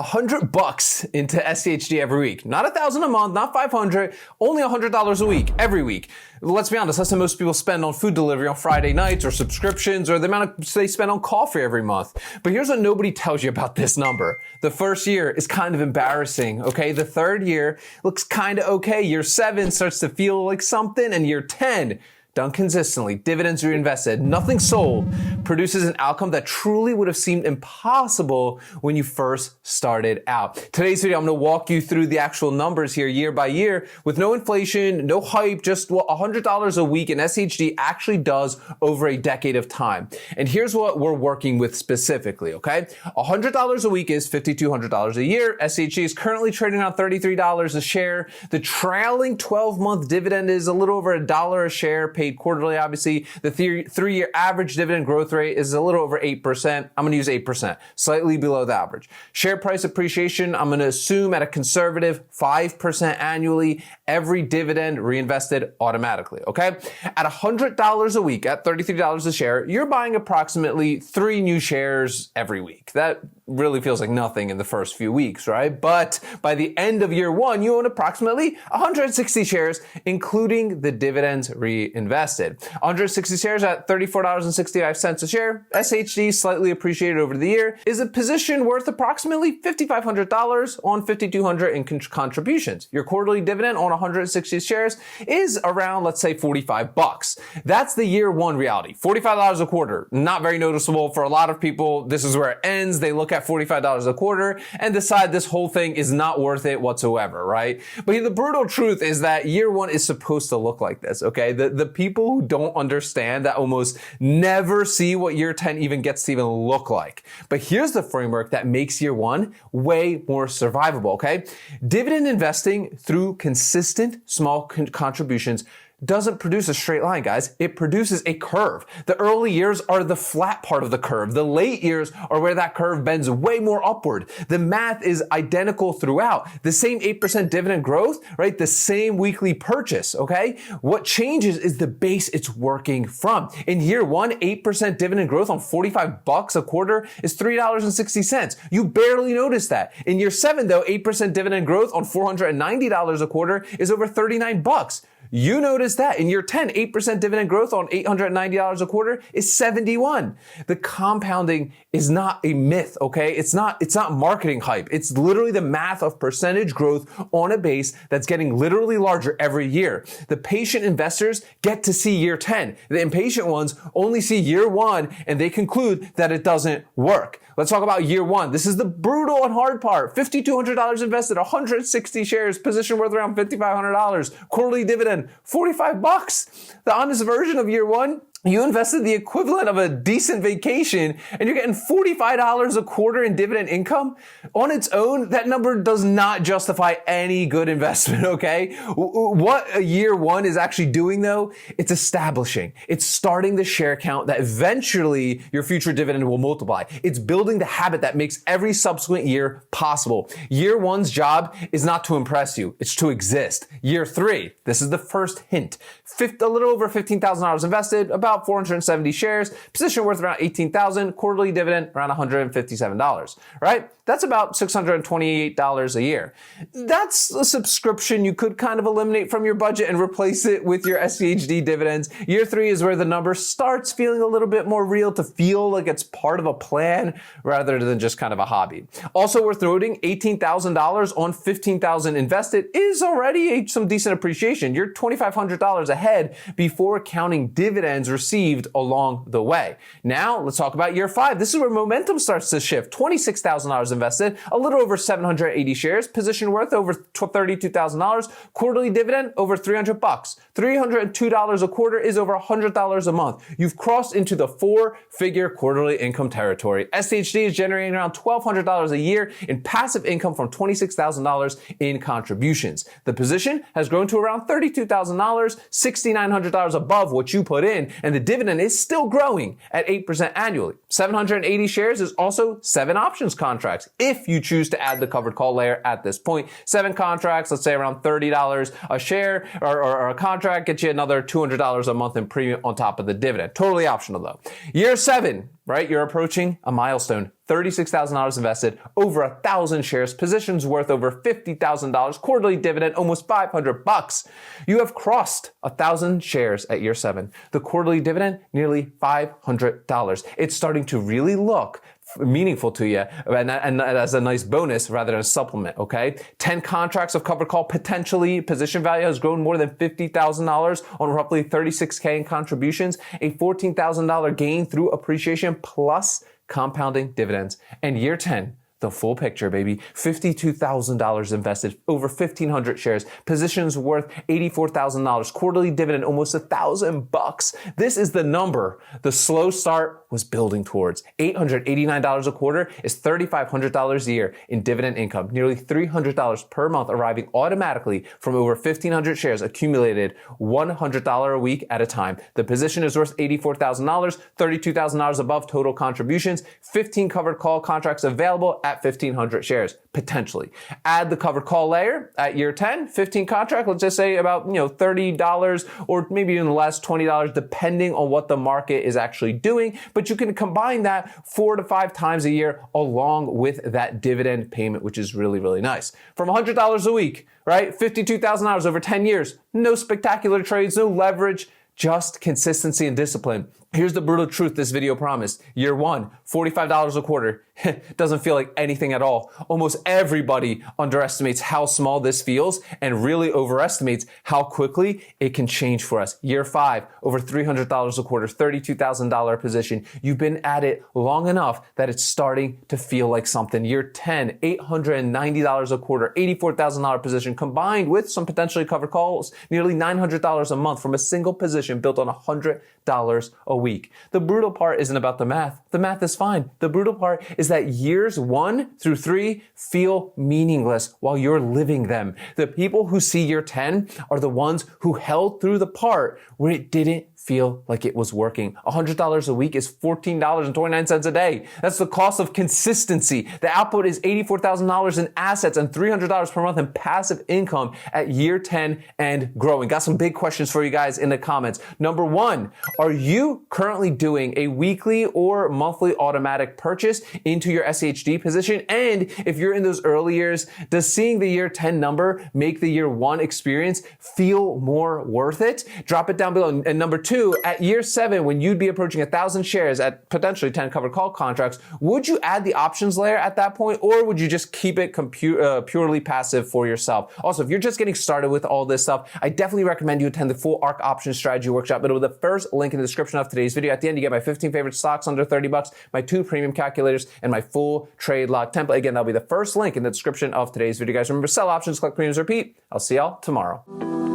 $100 into SCHD every week. Not $1,000 a month, not $500, only $100 a week, every week. Let's be honest, that's how most people spend on food delivery on Friday nights or subscriptions or the amount they spend on coffee every month. But here's what nobody tells you about this number. The first year is kind of embarrassing, okay? The third year looks kind of okay. Year 7 starts to feel like something, and year 10, done consistently, dividends reinvested, nothing sold, produces an outcome that truly would have seemed impossible when you first started out. Today's video, I'm going to walk you through the actual numbers here year by year with no inflation, no hype, just what $100 a week in SCHD actually does over a decade of time. And here's what we're working with specifically, okay? $100 a week is $5,200 a year. SCHD is currently trading around $33 a share. The trailing 12-month dividend is a little over $1 a share, paid quarterly, obviously. The three-year average dividend growth rate is a little over 8%. I'm going to use 8%, slightly below the average. Share price appreciation, I'm going to assume at a conservative 5% annually, every dividend reinvested automatically, okay? At $100 a week, at $33 a share, you're buying approximately 3 new shares every week. That really feels like nothing in the first few weeks, right? But by the end of year 1, you own approximately 160 shares, including the dividends reinvested. 160 shares at $34.65 a share. SHD, slightly appreciated over the year, is a position worth approximately $5,500 on $5,200 in contributions. Your quarterly dividend on 160 shares is around, let's say, $45. That's the year 1 reality. $45 a quarter, not very noticeable for a lot of people. This is where it ends. They look at $45 a quarter and decide this whole thing is not worth it whatsoever, right? But the brutal truth is that year 1 is supposed to look like this, okay? The people who don't understand that almost never see what year 10 even gets to even look like. But here's the framework that makes year 1 way more survivable, okay? Dividend investing through consistent small contributions doesn't produce a straight line, guys. It produces a curve. The early years are the flat part of the curve. The late years are where that curve bends way more upward. The math is identical throughout. The same 8% dividend growth, right? The same weekly purchase, okay? What changes is the base it's working from. In year 1, 8% dividend growth on $45 a quarter is $3.60. You barely notice that. In year 7, though, 8% dividend growth on $490 a quarter is over $39. You notice that. In year 10, 8% dividend growth on $890 a quarter is $71. The compounding is not a myth, okay? It's not marketing hype. It's literally the math of percentage growth on a base that's getting literally larger every year. The patient investors get to see year 10. The impatient ones only see year 1 and they conclude that it doesn't work. Let's talk about year 1. This is the brutal and hard part. $5,200 invested, 160 shares, position worth around $5,500, quarterly dividend, $45. The honest version of year 1, you invested the equivalent of a decent vacation and you're getting $45 a quarter in dividend income. On its own, that number does not justify any good investment, okay? What year 1 is actually doing though, it's establishing. It's starting the share count that eventually your future dividend will multiply. It's building the habit that makes every subsequent year possible. Year 1's job is not to impress you, it's to exist. Year 3, this is the first hint. A little over $15,000 invested, about 470 shares, position worth around $18,000, quarterly dividend around $157, right? That's about $628 a year. That's a subscription you could kind of eliminate from your budget and replace it with your SCHD dividends. Year 3 is where the number starts feeling a little bit more real, to feel like it's part of a plan rather than just kind of a hobby. Also worth noting, $18,000 on $15,000 invested is already some decent appreciation. You're $2,500 ahead before counting dividends received along the way. Now, let's talk about year 5. This is where momentum starts to shift. $26,000 invested, a little over 780 shares, position worth over $32,000, quarterly dividend over $300. $302 a quarter is over $100 a month. You've crossed into the 4-figure quarterly income territory. SHD is generating around $1,200 a year in passive income from $26,000 in contributions. The position has grown to around $32,000, $6,900 above what you put in, and the dividend is still growing at 8% annually. 780 shares is also 7 options contracts if you choose to add the covered call layer at this point. 7 contracts, let's say around $30 a share or a contract, gets you another $200 a month in premium on top of the dividend. Totally optional though. Year 7, right? You're approaching a milestone. $36,000 invested, over 1,000 shares, positions worth over $50,000, quarterly dividend, almost $500. You have crossed 1,000 shares at year 7. The quarterly dividend, nearly $500. It's starting to really look meaningful to you and as a nice bonus rather than a supplement, okay? 10 contracts of covered call, potentially position value has grown more than $50,000 on roughly $36K in contributions, a $14,000 gain through appreciation plus compounding dividends. And year 10, the full picture, baby. $52,000 invested, over 1,500 shares, positions worth $84,000, quarterly dividend almost $1,000. This is the number the slow start was building towards. $889 a quarter is $3,500 a year in dividend income, nearly $300 per month arriving automatically from over 1,500 shares accumulated $100 a week at a time. The position is worth $84,000, $32,000 above total contributions, 15 covered call contracts available at 1,500 shares, potentially. Add the covered call layer at year 10, 15 contract, let's just say about, $30 or maybe even less, $20, depending on what the market is actually doing. But you can combine that 4 to 5 times a year along with that dividend payment, which is really, really nice. From $100 a week, right? $52,000 over 10 years. No spectacular trades, no leverage, just consistency and discipline. Here's the brutal truth this video promised. Year 1, $45 a quarter. Doesn't feel like anything at all. Almost everybody underestimates how small this feels and really overestimates how quickly it can change for us. Year 5, over $300 a quarter, $32,000 position. You've been at it long enough that it's starting to feel like something. Year 10, $890 a quarter, $84,000 position combined with some potentially covered calls, nearly $900 a month from a single position built on $100 a week. The brutal part isn't about the math. The math is fine. The brutal part is that years 1 through 3 feel meaningless while you're living them. The people who see year 10 are the ones who held through the part where it didn't feel like it was working. $100 a week is $14.29 a day. That's the cost of consistency. The output is $84,000 in assets and $300 per month in passive income at year 10 and growing. Got some big questions for you guys in the comments. Number 1, are you currently doing a weekly or monthly automatic purchase into your SCHD position? And if you're in those early years, does seeing the year 10 number make the year 1 experience feel more worth it? Drop it down below. And number 2, at year 7, when you'd be approaching 1,000 shares at potentially 10 covered call contracts, would you add the options layer at that point, or would you just keep it purely passive for yourself? Also, if you're just getting started with all this stuff, I definitely recommend you attend the full ARC Option Strategy Workshop. It'll be the first link in the description of today's video. At the end, you get my 15 favorite stocks under $30, my 2 premium calculators, and my full trade log template. Again, that'll be the first link in the description of today's video, guys. Remember, sell options, collect premiums, repeat. I'll see y'all tomorrow.